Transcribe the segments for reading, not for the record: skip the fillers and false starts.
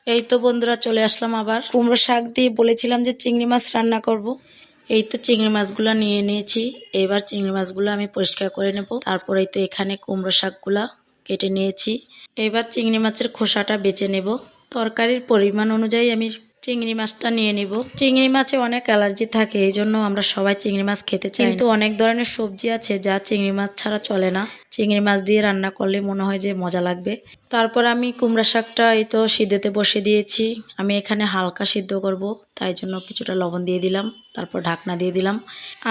এই তো বন্ধুরা চলে আসলাম আবার কুমড়ো শাক দিয়ে বলেছিলাম যে চিংড়ি মাছ রান্না করব। এই তো চিংড়ি মাছগুলো নিয়ে নিয়েছি। এবার চিংড়ি মাছগুলো আমি পরিষ্কার করে নেব। তারপরেই তো এখানে কুমড়ো শাকগুলা কেটে নিয়েছি। এবার চিংড়ি মাছের খোসাটা বেছে নেব। তরকারির পরিমাণ অনুযায়ী আমি চিংড়ি মাছটা নিয়ে নিব। চিংড়ি মাছে অনেক অ্যালার্জি থাকে, এই জন্য আমরা সবাই চিংড়ি মাছ খেতে চাই, কিন্তু অনেক ধরনের সবজি আছে যা চিংড়ি মাছ ছাড়া চলে না। চিংড়ি মাছ দিয়ে রান্না করলে মনে হয় যে মজা লাগবে। তারপর আমি কুমড়া শাকটা এই তো সিদ্ধতে বসে দিয়েছি। আমি এখানে হালকা সিদ্ধ করব, তাই জন্য কিছুটা লবণ দিয়ে দিলাম, তারপর ঢাকনা দিয়ে দিলাম।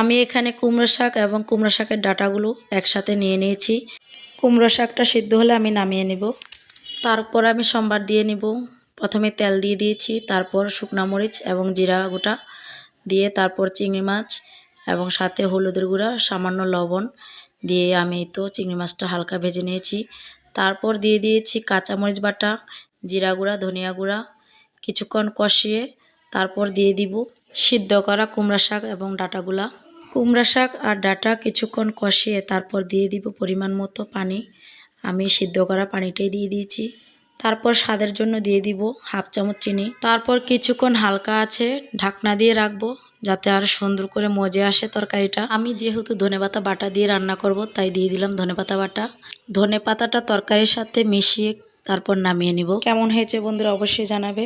আমি এখানে কুমড়ো শাক এবং কুমড়ো শাকের ডাঁটাগুলো একসাথে নিয়ে নিয়েছি। কুমড়ো শাকটা সিদ্ধ হলে আমি নামিয়ে নেব। তারপর আমি সম্বার দিয়ে নিব। প্রথমে তেল দিয়ে দিয়েছি, তারপর শুকনা মরিচ এবং জিরা গোটা দিয়ে, তারপর চিংড়ি মাছ এবং সাথে হলুদের গুঁড়া, সামান্য লবণ দিয়ে আমি তো চিংড়ি মাছটা হালকা ভেজে নিয়েছি। তারপর দিয়ে দিয়েছি কাঁচামরিচ বাটা, জিরা গুঁড়া, ধনিয়া গুঁড়া, কিছুক্ষণ কষিয়ে তারপর দিয়ে দিব সিদ্ধ করা কুমড়া শাক এবং ডাঁটাগুলা। কুমড়া শাক আর ডাঁটা কিছুক্ষণ কষিয়ে তারপর দিয়ে দিব পরিমাণ মতো পানি। আমি সিদ্ধ করা পানিটাই দিয়ে দিয়েছি। তারপর স্বাদের জন্য দিয়ে দিব হাফ চামচ চিনি। তারপর কিছুক্ষণ হালকা আছে ঢাকনা দিয়ে রাখবো, যাতে আর সুন্দর করে মজে আসে তরকারিটা। আমি যেহেতু ধনেপাতা বাটা দিয়ে রান্না করব, তাই দিয়ে দিলাম ধনেপাতা বাটা। ধনেপাতাটা তরকারির সাথে মিশিয়ে তারপর নামিয়ে নিব। কেমন হয়েছে বন্ধুরা অবশ্যই জানাবে।